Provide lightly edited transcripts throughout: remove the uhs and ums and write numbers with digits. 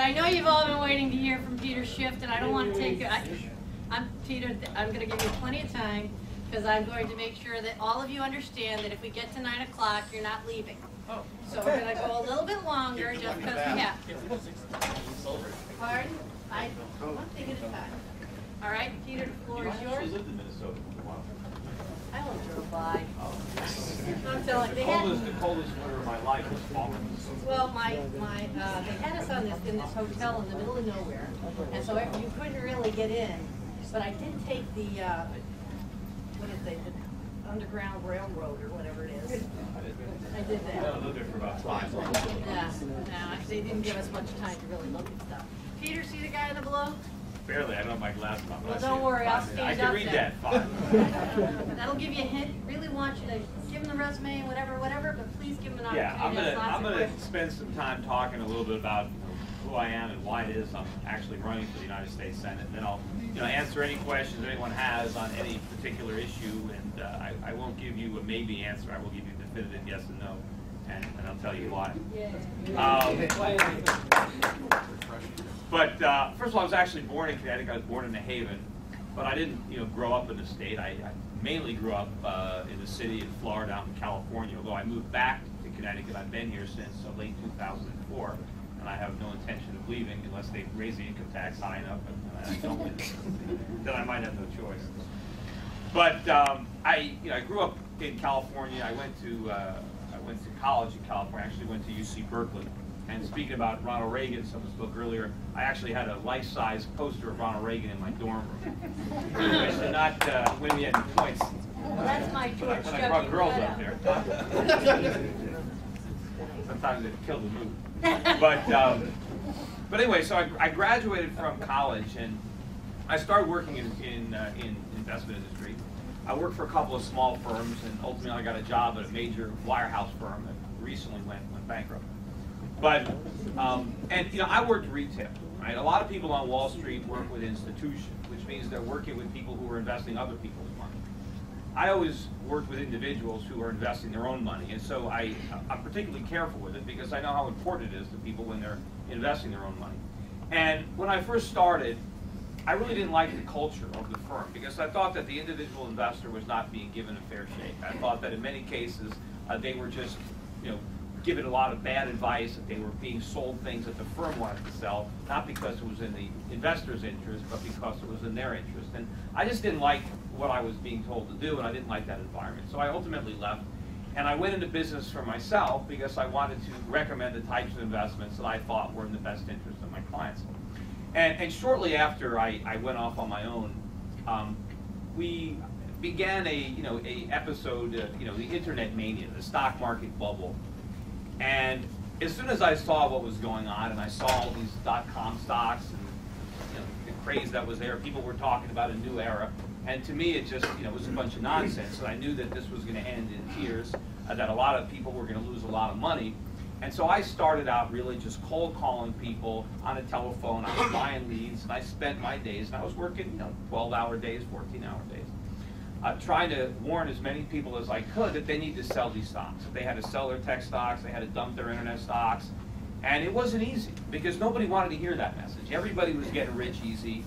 I know you've all been waiting to hear from Peter Schiff, and I don't want to take. Peter, I'm going to give you plenty of time because I'm going to make sure that all of you understand that if we get to 9 o'clock, you're not leaving. Oh. So we're going to go a little bit longer just because we have. Pardon? One thing at a time. All right, Peter, the floor is yours. I lived in Minnesota for a while. I won't drove by. I'm telling you, The coldest winter of my life was fall. Well, they had us on in this hotel in the middle of nowhere, and so you couldn't really get in. But I did take the the Underground Railroad or whatever it is. I did that. I lived there for about 5 months. Yeah, no, they didn't give us much time to really look at stuff. Peter, see the guy in the blue? Barely. I don't have my glasses on. Well, don't worry, I'll stand up. I can read that. Fine. That'll give you a hint. Really want you to give him the resume and whatever, but please give him an opportunity. Yeah, I'm gonna spend some time talking a little bit about who I am and why it is I'm actually running for the United States Senate. And then I'll answer any questions anyone has on any particular issue. And I won't give you a maybe answer. I will give you a definitive yes and no, and I'll tell you why. But first of all, I was actually born in Connecticut. I was born in New Haven, but I didn't, grow up in the state. I mainly grew up in the city of Florida, out in California. Although I moved back to Connecticut, I've been here since late 2004, and I have no intention of leaving unless they raise the income tax high enough, and I don't. Then I might have no choice. But I grew up in California. I went to college in California. I actually went to UC Berkeley. And speaking about Ronald Reagan, someone spoke earlier, I actually had a life-size poster of Ronald Reagan in my dorm room. Which did not win me any points. Well, that's my George when I brought girls up there. Sometimes it killed the mood. But anyway, so I graduated from college, and I started working in investment industry. I worked for a couple of small firms, and ultimately I got a job at a major wirehouse firm that recently went bankrupt. But, I worked retail, right? A lot of people on Wall Street work with institutions, which means they're working with people who are investing other people's money. I always worked with individuals who are investing their own money, and so I'm particularly careful with it because I know how important it is to people when they're investing their own money. And when I first started, I really didn't like the culture of the firm because I thought that the individual investor was not being given a fair shake. I thought that in many cases they were just, given a lot of bad advice, that they were being sold things that the firm wanted to sell, not because it was in the investor's interest, but because it was in their interest. And I just didn't like what I was being told to do, and I didn't like that environment. So I ultimately left, and I went into business for myself because I wanted to recommend the types of investments that I thought were in the best interest of my clients. And shortly after I went off on my own, we began a episode, the internet mania, the stock market bubble. And as soon as I saw what was going on, and I saw all these .com stocks and the craze that was there, people were talking about a new era. And to me, it just was a bunch of nonsense. And I knew that this was going to end in tears, that a lot of people were going to lose a lot of money. And so I started out really just cold calling people on a telephone. I was buying leads, and I spent my days, and I was working 12-hour days, 14-hour days. Trying to warn as many people as I could that they need to sell these stocks. They had to sell their tech stocks, they had to dump their internet stocks, and it wasn't easy because nobody wanted to hear that message. Everybody was getting rich easy.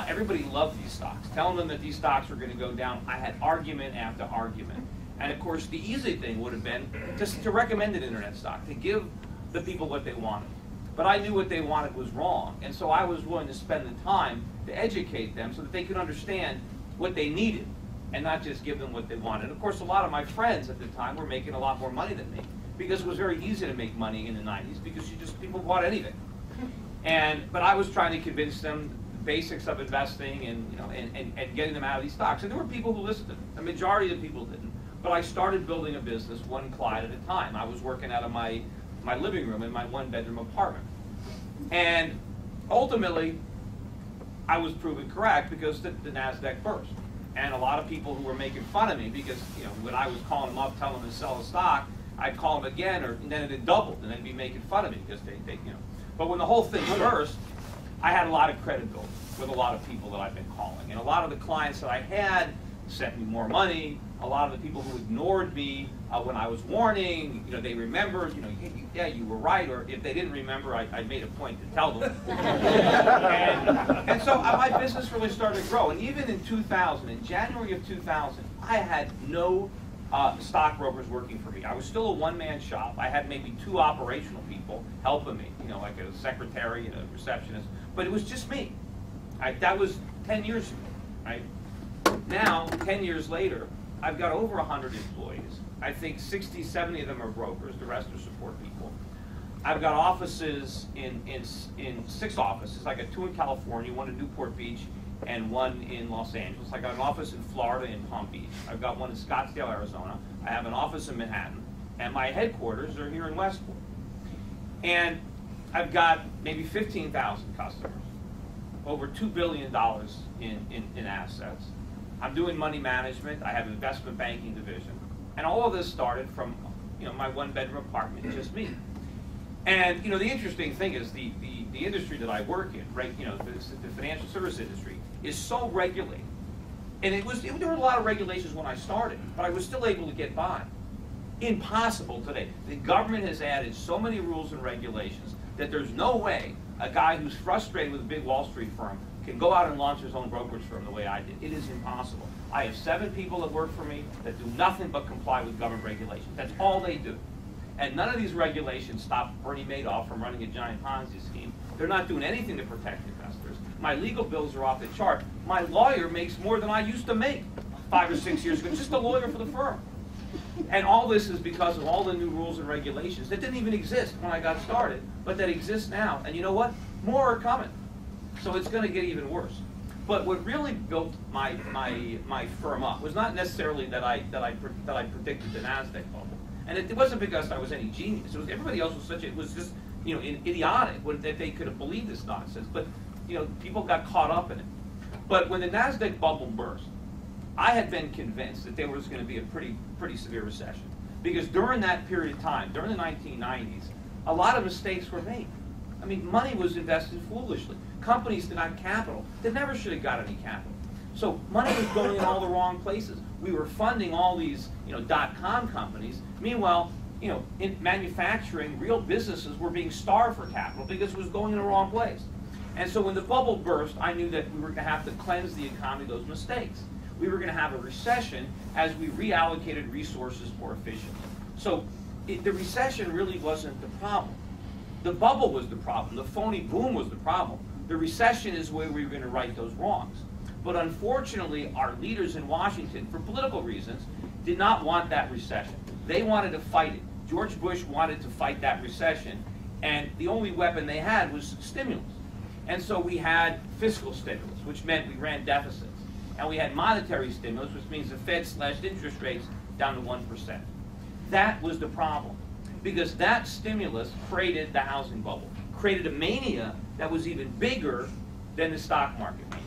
Everybody loved these stocks. Telling them that these stocks were going to go down, I had argument after argument. And of course, the easy thing would have been just to recommend an internet stock, to give the people what they wanted. But I knew what they wanted was wrong, and so I was willing to spend the time to educate them so that they could understand what they needed, and not just give them what they wanted. And of course, a lot of my friends at the time were making a lot more money than me because it was very easy to make money in the 90s because people bought anything. But I was trying to convince them the basics of investing and getting them out of these stocks. And there were people who listened to me. The majority of the people didn't. But I started building a business one client at a time. I was working out of my living room in my one-bedroom apartment. And ultimately, I was proven correct because the NASDAQ burst. And a lot of people who were making fun of me because, when I was calling them up, telling them to sell a stock, I'd call them again, and then it had doubled, and they'd be making fun of me because they. But when the whole thing burst, I had a lot of credibility with a lot of people that I've been calling. And a lot of the clients that I had sent me more money. A lot of the people who ignored me when I was warning, they remembered, yeah, you were right, or if they didn't remember, I made a point to tell them. and so my business really started to grow. And even in 2000, in January of 2000, I had no stockbrokers working for me. I was still a one-man shop. I had maybe 2 operational people helping me, like a secretary and a receptionist, but it was just me. That was 10 years ago, right? Now, 10 years later, I've got over 100 employees. I think 60, 70 of them are brokers. The rest are support people. I've got offices in 6 offices. I got 2 in California, 1 in Newport Beach, and 1 in Los Angeles. I got an office in Florida in Palm Beach. I've got 1 in Scottsdale, Arizona. I have an office in Manhattan, and my headquarters are here in Westport. And I've got maybe 15,000 customers, over $2 billion in assets. I'm doing money management. I have an investment banking division. And all of this started from, my 1-bedroom apartment, just me. And, the interesting thing is the industry that I work in, right, the financial service industry, is so regulated. And there were a lot of regulations when I started, but I was still able to get by. Impossible today. The government has added so many rules and regulations that there's no way a guy who's frustrated with a big Wall Street firm can go out and launch his own brokerage firm the way I did. It is impossible. I have 7 people that work for me that do nothing but comply with government regulations. That's all they do. And none of these regulations stop Bernie Madoff from running a giant Ponzi scheme. They're not doing anything to protect investors. My legal bills are off the chart. My lawyer makes more than I used to make 5 or 6 years ago, just a lawyer for the firm. And all this is because of all the new rules and regulations that didn't even exist when I got started, but that exist now. And you know what? More are coming. So it's going to get even worse. But what really built my firm up was not necessarily that I predicted the NASDAQ bubble, and it wasn't because I was any genius. It was everybody else was it was just idiotic that they could have believed this nonsense. But people got caught up in it. But when the NASDAQ bubble burst, I had been convinced that there was going to be a pretty severe recession, because during that period of time, during the 1990s, a lot of mistakes were made. I mean, money was invested foolishly. Companies did not have capital. They never should have got any capital. So money was going in all the wrong places. We were funding all these, .com companies. Meanwhile, in manufacturing, real businesses were being starved for capital because it was going in the wrong place. And so when the bubble burst, I knew that we were going to have to cleanse the economy of those mistakes. We were going to have a recession as we reallocated resources more efficiently. So the recession really wasn't the problem. The bubble was the problem. The phony boom was the problem. The recession is where we were going to right those wrongs. But unfortunately, our leaders in Washington, for political reasons, did not want that recession. They wanted to fight it. George Bush wanted to fight that recession, and the only weapon they had was stimulus. And so we had fiscal stimulus, which meant we ran deficits. And we had monetary stimulus, which means the Fed slashed interest rates down to 1%. That was the problem, because that stimulus created the housing bubble, created a mania that was even bigger than the stock market mania.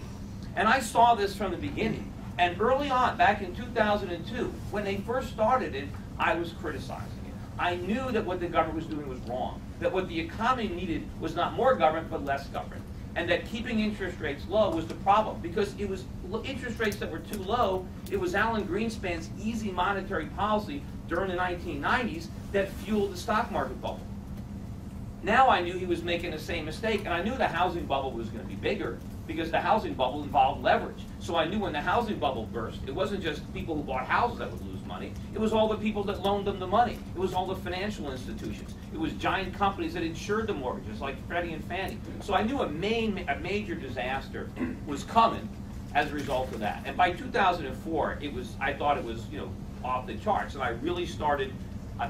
And I saw this from the beginning. And early on, back in 2002, when they first started it, I was criticizing it. I knew that what the government was doing was wrong, that what the economy needed was not more government, but less government, and that keeping interest rates low was the problem, because it was interest rates that were too low. It was Alan Greenspan's easy monetary policy during the 1990s that fueled the stock market bubble. Now I knew he was making the same mistake, and I knew the housing bubble was going to be bigger, because the housing bubble involved leverage. So I knew when the housing bubble burst, it wasn't just people who bought houses that would lose money. It was all the people that loaned them the money. It was all the financial institutions. It was giant companies that insured the mortgages, like Freddie and Fannie. So I knew a major disaster was coming as a result of that. And by 2004, I thought it was off the charts, and I really started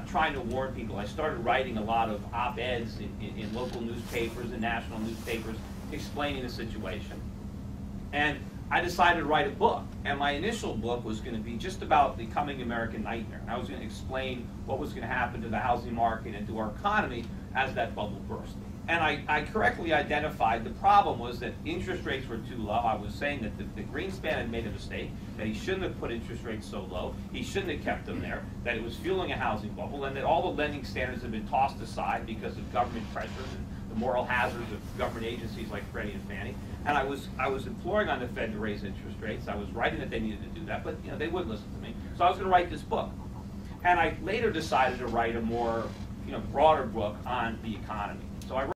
trying to warn people. I started writing a lot of op-eds in local newspapers and national newspapers, explaining the situation. And I decided to write a book. And my initial book was going to be just about the coming American nightmare. And I was going to explain what was going to happen to the housing market and to our economy as that bubble burst. And I correctly identified the problem was that interest rates were too low. I was saying that the Greenspan had made a mistake, that he shouldn't have put interest rates so low, he shouldn't have kept them there, that it was fueling a housing bubble, and that all the lending standards had been tossed aside because of government pressures and the moral hazards of government agencies like Freddie and Fannie. And I was imploring on the Fed to raise interest rates. I was writing that they needed to do that, but they wouldn't listen to me. So I was going to write this book. And I later decided to write a more, broader book on the economy. So I